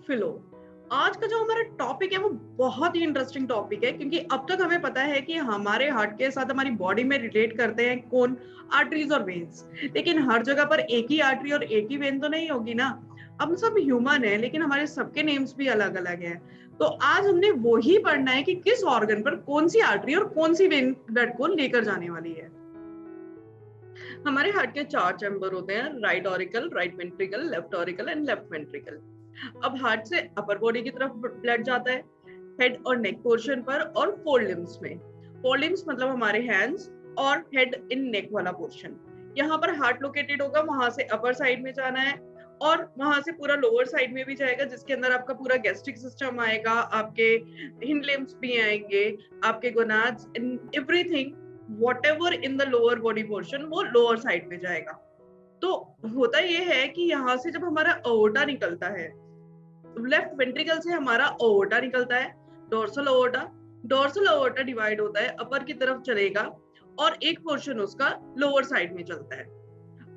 Flow. आज का जो हमारा टॉपिक है वो बहुत ही इंटरेस्टिंग टॉपिक है, क्योंकि अब तक हमें पता है कि हमारे हार्ट के साथ हमारी बॉडी में रिलेट करते हैं कौन, आर्टरीज और वेन्स। लेकिन हर जगह पर एक ही आर्टरी और एक ही वेन तो नहीं होगी ना। हम सब ह्यूमन है, लेकिन हमारे सबके नेम्स भी अलग अलग हैं। तो आज हमने वो ही पढ़ना है कि किस ऑर्गन पर कौन सी आर्टरी और कौन सी वेन ब्लड को लेकर जाने वाली है। हमारे हार्ट के 4 चैम्बर होते हैं, right auricle, right ventricle, left auricle and left ventricle. अब हार्ट से अपर बॉडी की तरफ ब्लड जाता है हेड और नेक पोर्शन पर और फोर लिम्स में। फोर लिम्स मतलब हमारे हैंड्स और हेड इन नेक वाला पोर्शन। यहाँ पर हार्ट लोकेटेड होगा, वहां से अपर साइड में जाना है और वहां से पूरा लोअर साइड में भी जाएगा, जिसके अंदर आपका पूरा गैस्ट्रिक सिस्टम आएगा, आपके हिंड लिम्स भी आएंगे, आपके gonads, everything whatever in the lower body portion वो लोअर साइड में जाएगा। तो होता ये है कि यहाँ से जब हमारा अओर्टा निकलता है, लेफ्ट वेंट्रिकल से हमारा अओर्टा निकलता है, डोर्सल अओर्टा। डोर्सल अओर्टा डिवाइड होता है, अपर की तरफ चलेगा और एक पोर्शन उसका लोअर साइड में चलता है।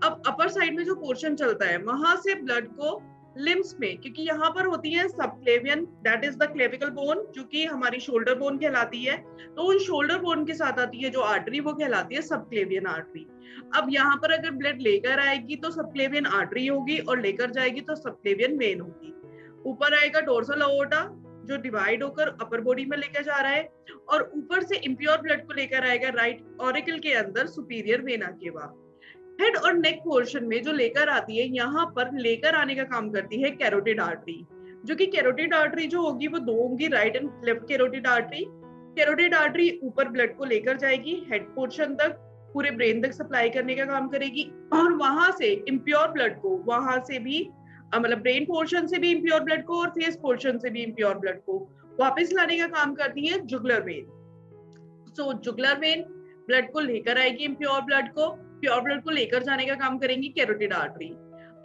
अब अपर साइड में जो पोर्शन चलता है वहां से ब्लड को लिम्स में, क्योंकि यहाँ पर होती है subclavian, that is the clavicle bone, जो कि हमारी शोल्डर बोन कहलाती है। तो उन शोल्डर बोन के साथ आती है जो आर्टरी, वो कहलाती है सबक्लेवियन आर्टरी। अब यहाँ पर अगर ब्लड लेकर आएगी तो सबक्लेवियन आर्टरी होगी और लेकर जाएगी तो सबक्लेवियन वेन होगी। ऊपर आएगा डोर्सल अओर्टा जो डिवाइड होकर अपर बॉडी में लेकर जा रहा है, और ऊपर से इंप्योर ब्लड को लेकर आएगा राइट ऑरिकल के अंदर सुपीरियर वेना के बाद। हेड और नेक पोर्शन में जो लेकर आती है, यहाँ पर लेकर आने का काम करती है कैरोटिड आर्टरी, जो कि कैरोटिड आर्टरी जो होगी वो दो होंगी, right and left carotid artery. Carotid artery ऊपर ब्लड को लेकर जाएगी हेड पोर्शन तक, पूरे ब्रेन तक सप्लाई करने का काम करेगी, और वहां से इम्प्योर ब्लड को, वहां से भी मतलब ब्रेन पोर्शन से भी इम्प्योर ब्लड को और फेस पोर्शन से भी इम्प्योर ब्लड को वापस लाने का काम करती है जुगुलर वेन। सो जुगुलर वेन ब्लड को लेकर आएगी, इम्प्योर ब्लड को, प्योर ब्लड को लेकर जाने का काम करेंगी कैरोटिड आर्टरी।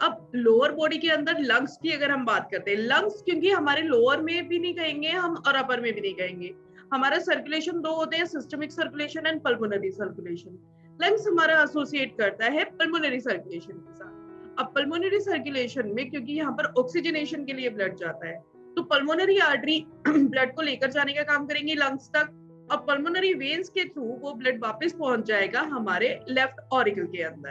अब लोअर बॉडी के अंदर लंग्स की अगर हम बात करते हैं, लंग्स क्योंकि हमारे लोअर में भी नहीं कहेंगे हम और अपर में भी नहीं कहेंगे, हमारा सर्कुलेशन दो होते हैं, systemic circulation and pulmonary circulation. Lungs हमारा एसोसिएट करता है पल्मोनरी सर्कुलेशन के साथ। अब पल्मोनरी सर्कुलेशन में क्योंकि यहाँ पर ऑक्सीजनेशन के लिए ब्लड जाता है, तो पल्मोनरी आर्टरी ब्लड को लेकर जाने का काम करेंगी लंग्स तक, और पल्मोनरी वेन्स के थ्रू वो ब्लड वापस पहुंच जाएगा हमारे लेफ्ट ऑरिकल के अंदर।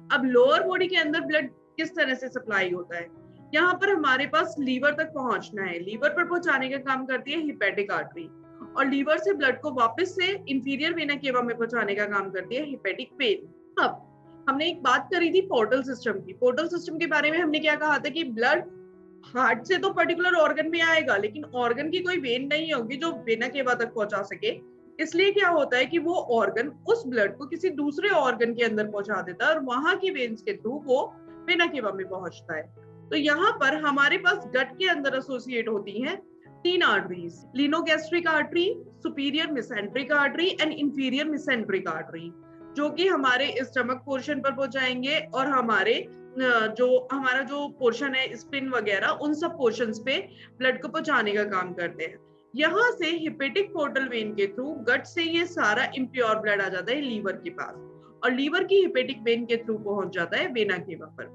अब लोअर बॉडी के अंदर ब्लड किस तरह से सप्लाई होता है, यहाँ पर हमारे पास लीवर तक पहुंचना है, लीवर पर पहुंचाने का काम करती है हिपेटिक आर्टरी, और लीवर से ब्लड को वापस से इंफीरियर वेना केवा में पहुंचाने का काम करती है हिपेटिक वेन। अब हमने एक बात करी थी पोर्टल सिस्टम की। पोर्टल सिस्टम के बारे में हमने क्या कहा था कि ब्लड हार्ट से तो पर्टिकुलर ऑर्गन में आएगा, लेकिन ऑर्गन की कोई वेन नहीं होगी जो वेना केवा तक पहुंचा सके। इसलिए क्या होता है कि वो ऑर्गन उस ब्लड को किसी दूसरे ऑर्गन के अंदर पहुंचा देता है और वहां की वेन्स के थ्रू वो वेना केवा में पहुंचता है। तो यहाँ पर हमारे पास गट के अंदर एसोसिएट होती हैं 3 arteries, lienogastric artery, superior mesenteric artery and inferior mesenteric artery, जो कि हमारे स्टमक पोर्शन पर पहुंचाएंगे और हमारे हमारा जो पोर्शन है स्प्लिन वगैरह, उन सब पोर्शंस पे ब्लड को पहुंचाने का काम करते हैं। यहाँ से हिपेटिक पोर्टल वेन के थ्रू गट से ये सारा इम्प्योर ब्लड आ जाता है लीवर के पास, और लीवर की हिपेटिक वेन के थ्रू पहुंच जाता है वेना केवा पर।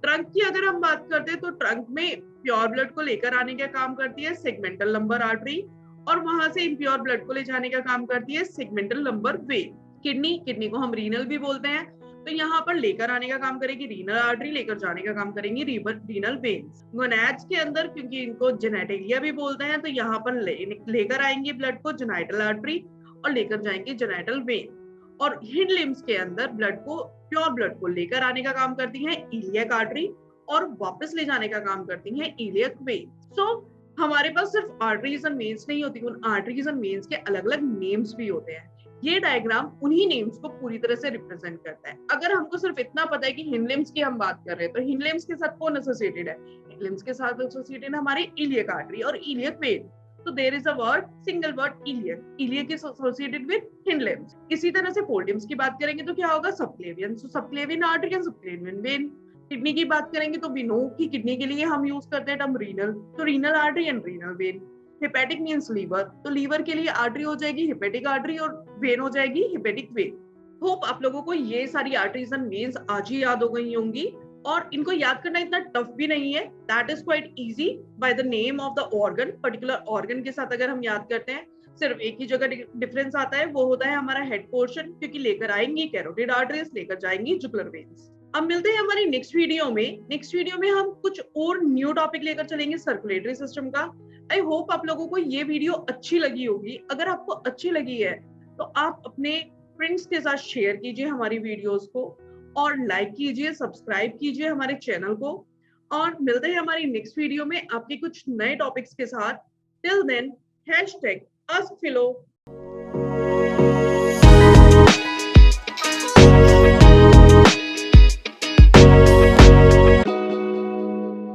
ट्रंक की अगर हम बात करते हैं तो ट्रंक में प्योर ब्लड को लेकर आने का काम करती है सेगमेंटल लंबर आर्टरी, और वहां से इम्प्योर ब्लड को ले जाने का काम करती है सेगमेंटल लंबर वेन। किडनी को हम रीनल भी बोलते हैं, तो यहाँ पर लेकर आने का काम करेगी रीनल आर्टरी, लेकर जाने का काम करेंगी रीनल वेन्स। गोनैड्स के अंदर क्योंकि इनको जेनेटिलिया भी बोलते हैं, तो यहाँ पर लेकर आएंगे ब्लड को जेनाइटल आर्टरी और लेकर जाएंगे जेनाइटल वेन। और हिंड लिम्स के अंदर ब्लड को, प्योर ब्लड को लेकर आने का काम करती है इलियक आर्टरी और वापस ले जाने का काम करती है इलियक वेन। सो हमारे पास सिर्फ आर्टरीज एंड वेन्स नहीं होती, उन आर्टरीज एंड वेन्स के अलग अलग नेम्स भी होते हैं। ये डायग्राम उन्हीं नेम्स को पूरी तरह से रिप्रेजेंट करता है। अगर हमको सिर्फ इतना पता है कि हिंड लिम्स की हम बात कर रहे हैं, तो हिंड लिम्स के साथ कौन एसोसिएटेड है, हिंड लिम्स के साथ एसोसिएटेड है हमारी इलियक आर्टरी और इलियक वेन। तो there is a word, single word iliac, iliac is associated with hind limbs. इसी तरह से फोर लिम्स की बात करेंगे तो क्या होगा, subclavian, so subclavian artery and subclavian vein. Kidney की बात करेंगे तो वी नो कि किडनी के लिए हम यूज करते हैं टर्म रीनल, तो renal artery and renal vein. Hepatic means liver, तो लीवर के लिए आर्टरी हो जाएगी हिपेटिक आर्टरी और वेन हो जाएगी हिपेटिक वेन। होप आप लोगों को ये सारी आर्टरीज एंड वेन्स आज ही याद हो गई होंगी। और इनको याद करना इतना टफ भी नहीं है, that is quite easy by the name of the organ. Particular organ के साथ अगर हम याद करते हैं, सिर्फ एक ही जगह डिफरेंस आता है, वो होता है हमारा हेड पोर्शन, क्योंकि लेकर आएंगी कैरोटिड आर्टरीज, लेकर जाएंगी जुगुलर वेन्स। अब मिलते हैं हमारी नेक्स्ट वीडियो में। नेक्स्ट वीडियो में हम कुछ और न्यू टॉपिक लेकर चलेंगे सर्कुलेटरी सिस्टम का। आई होप आप लोगों को ये वीडियो अच्छी लगी होगी। अगर आपको अच्छी लगी है तो आप अपने फ्रेंड्स के साथ शेयर कीजिए हमारी वीडियोस को, और लाइक कीजिए, सब्सक्राइब कीजिए हमारे चैनल को। और मिलते हैं हमारी नेक्स्ट वीडियो में आपके कुछ नए टॉपिक्स के साथ। Till then, #AskPhilo।